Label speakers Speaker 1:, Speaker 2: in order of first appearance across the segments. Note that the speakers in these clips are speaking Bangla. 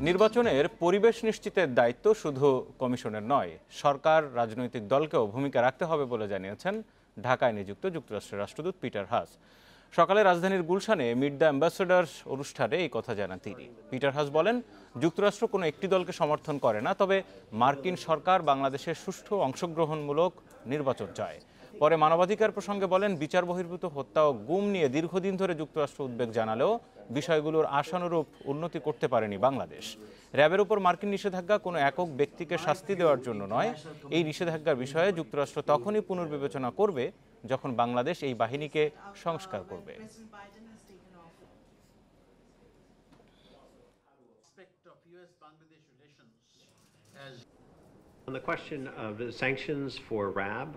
Speaker 1: নির্বাচনের পরিবেশ নিশ্চিতের দায়িত্ব শুধু কমিশনের নয়, সরকার রাজনৈতিক দলকেও ভূমিকা রাখতে হবে বলে জানিয়েছেন ঢাকায় নিযুক্ত যুক্তরাষ্ট্রের রাষ্ট্রদূত পিটার হাস। সকালে রাজধানীর গুলশানে মিট দ্য অ্যাম্বাসেডর অনুষ্ঠানে এই কথা জানান তিনি। পিটার হাস বলেন, যুক্তরাষ্ট্র কোনো একটি দলকে সমর্থন করে না, তবে মার্কিন সরকার বাংলাদেশের সুষ্ঠু অংশগ্রহণমূলক নির্বাচন চায়। পরে মানবাধিকার প্রসঙ্গে বলেন, বিচার বহির্ভূত হত্যা ও গুম নিয়ে দীর্ঘদিন ধরে যুক্তরাষ্ট্র উদ্বেগ জানালেও বিষয়গুলোর আশানুরূপ উন্নতি করতে পারেনি বাংলাদেশ। র্যাবের উপর মার্কিন নিষেধাজ্ঞা কোনো একক ব্যক্তিকে শাস্তি দেওয়ার জন্য নয়। এই নিষেধাজ্ঞার বিষয়ে যুক্তরাষ্ট্র তখনই পুনর্বিবেচনা করবে যখন বাংলাদেশ এই বাহিনীকে সংস্কার করবে।
Speaker 2: On the question of the sanctions for RAB,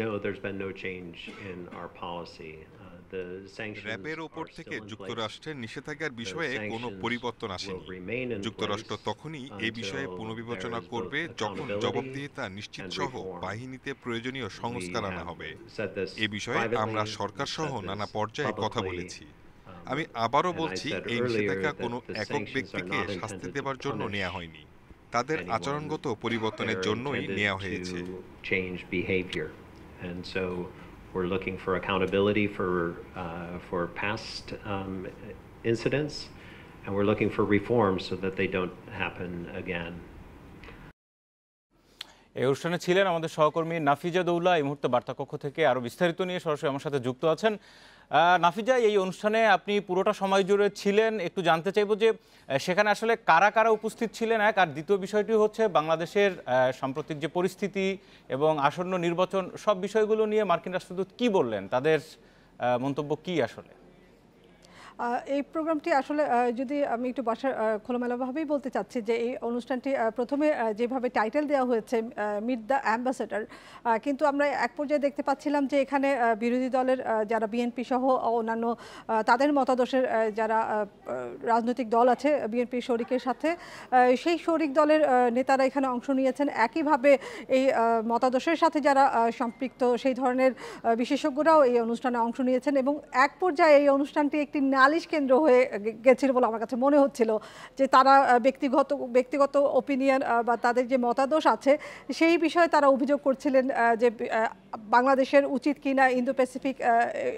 Speaker 2: no, there's been no change in our policy.
Speaker 3: র্যাবের ওপর থেকে যুক্তরাষ্ট্রের নিষেধাজ্ঞার বিষয়ে কোনো পরিবর্তন আসেনি। যুক্তরাষ্ট্র তখনই এ বিষয়ে পুনর্বিবেচনা করবে যখন জবাবদিহিতা নিশ্চিত সহ বাহিনীতে প্রয়োজনীয় সংস্কার আনা হবে। এ বিষয়ে আমরা সরকার সহ নানা পর্যায়ে কথা বলেছি। আমি আবারও বলছি, এই নিষেধাজ্ঞা কোনো একক ব্যক্তিকে শাস্তি দেওয়ার জন্য নেওয়া হয়নি, তাদের আচরণগত পরিবর্তনের জন্যই নেওয়া হয়েছে।
Speaker 2: We're looking for accountability for past incidents, and we're looking for reforms so that they don't happen again.
Speaker 1: এই অনুষ্ঠানে ছিলেন আমাদের সহকর্মী নাফিজা দৌলা। এই মুহূর্তে বার্তাকক্ষ থেকে আরো বিস্তারিত নিয়ে সরাসরি আমার সাথে যুক্ত আছেন। নাফিজা, এই অনুষ্ঠানে আপনি পুরোটা সময় জুড়ে ছিলেন, একটু জানতে চাইবো যে সেখানে আসলে কারা কারা উপস্থিত ছিলেন, এক, আর দ্বিতীয় বিষয়টি হচ্ছে বাংলাদেশের সাম্প্রতিক যে পরিস্থিতি এবং আসন্ন নির্বাচন, সব বিষয়গুলো নিয়ে মার্কিন রাষ্ট্রদূত কি বললেন, তাদের মন্তব্য কি আসলে?
Speaker 4: এই প্রোগ্রামটি আসলে যদি আমি একটু খোলামেলাভাবেই বলতে চাচ্ছি যে এই অনুষ্ঠানটি প্রথমে যেভাবে টাইটেল দেওয়া হয়েছে মিট দ্য অ্যাম্বাসেডর, কিন্তু আমরা এক পর্যায়ে দেখতে পাচ্ছিলাম যে এখানে বিরোধী দলের যারা বিএনপি সহ অন্যান্য তাদের মতাদর্শের যারা রাজনৈতিক দল আছে বিএনপি শরিকের সাথে, সেই শরিক দলের নেতারা এখানে অংশ নিয়েছেন। একইভাবে এই মতাদর্শের সাথে যারা সম্পৃক্ত সেই ধরনের বিশেষজ্ঞরাও এই অনুষ্ঠানে অংশ নিয়েছেন এবং এক পর্যায়ে এই অনুষ্ঠানটি একটি নালিশ কেন্দ্র হয়ে গেছিল বলে আমার কাছে মনে হচ্ছিল, যে তারা ব্যক্তিগত ওপিনিয়ন বা তাদের যে মতাদর্শ আছে সেই বিষয়ে তারা অভিযোগ করছিলেন যে বাংলাদেশের উচিত কিনা ইন্দো প্যাসিফিক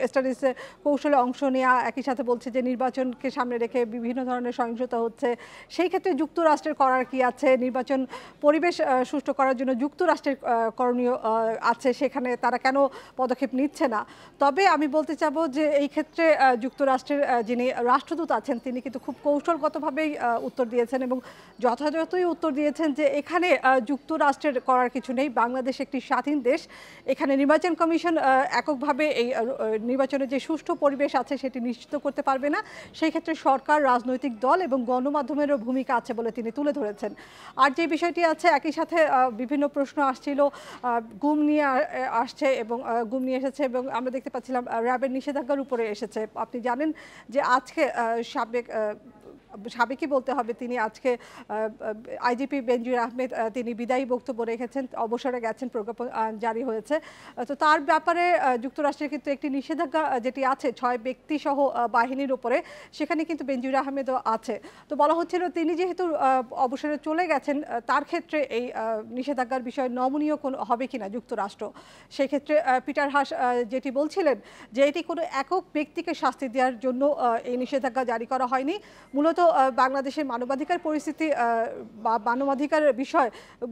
Speaker 4: স্টাডিজে কৌশলে অংশ নেওয়া। একই সাথে বলছে যে নির্বাচনকে সামনে রেখে বিভিন্ন ধরনের সহিংসতা হচ্ছে, সেই ক্ষেত্রে যুক্তরাষ্ট্রের করার কি আছে, নির্বাচন পরিবেশ সুষ্ঠু করার জন্য যুক্তরাষ্ট্রের করণীয় আছে, সেখানে তারা কেন পদক্ষেপ নিচ্ছে না। তবে আমি বলতে চাবো যে এই ক্ষেত্রে যুক্তরাষ্ট্রের যিনি রাষ্ট্রদূত আছেন তিনি কিন্তু খুব কৌশলগতভাবেই উত্তর দিয়েছেন এবং যথাযথই উত্তর দিয়েছেন যে এখানে যুক্তরাষ্ট্রের করার কিছু নেই, বাংলাদেশ একটি স্বাধীন দেশ, এখানে নির্বাচন কমিশন এককভাবে এই নির্বাচনের যে সুষ্ঠু পরিবেশ আছে সেটি নিশ্চিত করতে পারবে না, সেই ক্ষেত্রে সরকার, রাজনৈতিক দল এবং গণমাধ্যমেরও ভূমিকা আছে বলে তিনি তুলে ধরেছেন। আর যে বিষয়টি আছে, একই সাথে বিভিন্ন প্রশ্ন আসছিল, গুম নিয়ে আসছে এবং গুম নিয়ে এসেছে এবং আমরা দেখতে পাচ্ছিলাম র্যাবের নিষেধাজ্ঞার উপরে এসেছে। আপনি জানেন যে আজকে সাবেকই বলতে হবে, তিনি আজকে আইজিপি বেনজির আহমেদ তিনি বিদায়ী বক্তব্য রেখেছেন, অবসরে গেছেন, প্রজ্ঞাপন জারি হয়েছে। তো তার ব্যাপারে যুক্তরাষ্ট্রের কিন্তু একটি নিষেধাজ্ঞা যেটি আছে 6 ব্যক্তি সহ বাহিনীর উপরে, সেখানে কিন্তু বেনজির আহমেদও আছে। তো বলা হচ্ছিল তিনি যেহেতু অবসরে চলে গেছেন, তার ক্ষেত্রে এই নিষেধাজ্ঞার বিষয় নমনীয় হবে কিনা যুক্তরাষ্ট্র। সেই ক্ষেত্রে পিটার হাস যেটি বলছিলেন যে এটি কোনো একক ব্যক্তিকে শাস্তি দেওয়ার জন্য এই নিষেধাজ্ঞা জারি করা হয়নি, মূলত বাংলাদেশের মানবাধিকার পরিস্থিতি বা মানবাধিকার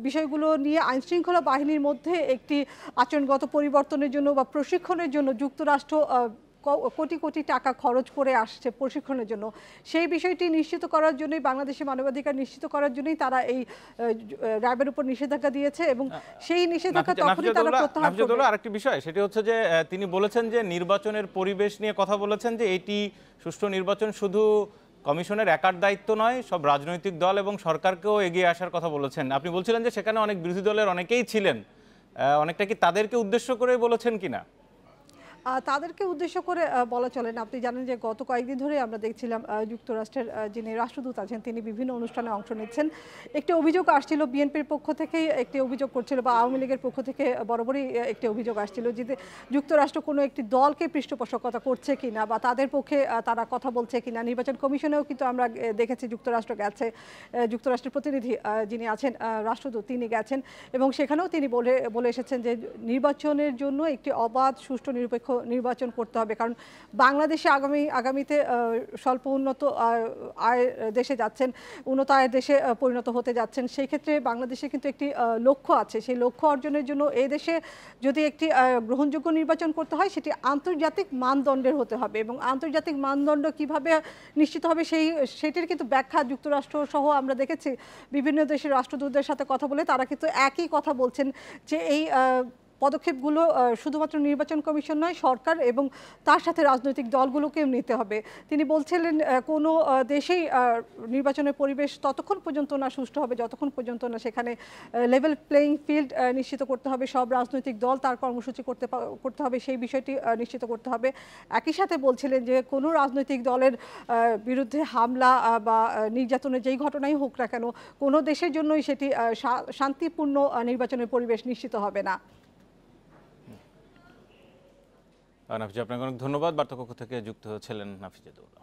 Speaker 4: বিষয়গুলো নিয়ে আইনশৃঙ্খলা বাহিনীর মধ্যে একটি আচরণগত পরিবর্তনের জন্য বা প্রশিক্ষণের জন্য যুক্তরাষ্ট্র কোটি কোটি টাকা খরচ করে আসছে প্রশিক্ষণের জন্য, সেই বিষয়টি নিশ্চিত করার জন্যই, বাংলাদেশের মানবাধিকার নিশ্চিত করার জন্যই তারা এই র্যাবের উপর নিষেধাজ্ঞা দিয়েছে এবং সেই নিষেধাজ্ঞা তখনই তারা প্রত্যাহার করবে।
Speaker 1: আরেকটি বিষয় সেটি হচ্ছে যে তিনি বলেছেন যে নির্বাচনের পরিবেশ নিয়ে কথা বলেছেন, যে এটি সুষ্ঠু নির্বাচন শুধু কমিশনের একার দায়িত্ব নয়, সব রাজনৈতিক দল এবং সরকারকেও এগিয়ে আসার কথা বলেছেন। আপনি বলছিলেন যে সেখানে অনেক বিরোধী দলের অনেকেই ছিলেন, অনেকটা কি তাদেরকে উদ্দেশ্য করে বলেছেন কিনা?
Speaker 4: তাদেরকে উদ্দেশ্য করে বলা চলে না। আপনি জানেন যে গত কয়েকদিন ধরে আমরা দেখছিলাম যুক্তরাষ্ট্রের যিনি রাষ্ট্রদূত আছেন তিনি বিভিন্ন অনুষ্ঠানে অংশ নিচ্ছেন। একটি অভিযোগ আসছিল বিএনপির পক্ষ থেকেই একটি অভিযোগ করছিল বা আওয়ামী লীগের পক্ষ থেকে বরাবরই একটি অভিযোগ আসছিল যে যুক্তরাষ্ট্র কোনো একটি দলকে পৃষ্ঠপোষকতা করছে কিনা বা তাদের পক্ষে তারা কথা বলছে কিনা। নির্বাচন কমিশনেও কিন্তু আমরা দেখেছি যুক্তরাষ্ট্র গেছে, যুক্তরাষ্ট্রের প্রতিনিধি যিনি আছেন রাষ্ট্রদূত তিনি গেছেন এবং সেখানেও তিনি বলে এসেছেন যে নির্বাচনের জন্য একটি অবাধ সুষ্ঠু নিরপেক্ষ নির্বাচন করতে হবে। কারণ বাংলাদেশে আগামীতে স্বল্প উন্নত আয়ের দেশে যাচ্ছেন, উন্নত আয়ের দেশে পরিণত হতে যাচ্ছেন। সেই ক্ষেত্রে বাংলাদেশে কিন্তু একটি লক্ষ্য আছে। সেই লক্ষ্য অর্জনের জন্য এই দেশে যদি একটি গ্রহণযোগ্য নির্বাচন করতে হয় সেটি আন্তর্জাতিক মানদণ্ডের হতে হবে এবং আন্তর্জাতিক মানদণ্ড কিভাবে নিশ্চিত হবে সেটির কিন্তু ব্যাখ্যা যুক্তরাষ্ট্র সহ আমরা দেখেছি বিভিন্ন দেশের রাষ্ট্রদূতদের সাথে কথা বলে তারা কিন্তু একই কথা বলছেন যে এই পদক্ষেপগুলো শুধুমাত্র নির্বাচন কমিশন নয়, সরকার এবং তার সাথে রাজনৈতিক দলগুলোকেও নিতে হবে। তিনি বলছিলেন কোনো দেশেই নির্বাচনের পরিবেশ ততক্ষণ পর্যন্ত না সুষ্ঠু হবে যতক্ষণ পর্যন্ত না সেখানে লেভেল প্লেয়িং ফিল্ড নিশ্চিত করতে হবে, সব রাজনৈতিক দল তার কর্মসূচি করতে হবে, সেই বিষয়টি নিশ্চিত করতে হবে। একই সাথে বলছিলেন যে কোনো রাজনৈতিক দলের বিরুদ্ধে হামলা বা নির্যাতনের যেই ঘটনাই হোক না কেন কোনো দেশের জন্যই সেটি শান্তিপূর্ণ নির্বাচনের পরিবেশ নিশ্চিত হবে না।
Speaker 1: নাফিজা, আপনাকে অনেক ধন্যবাদ। বার্তা কক্ষ থেকে যুক্ত হয়েছিলেন নাফিজা দৌলা।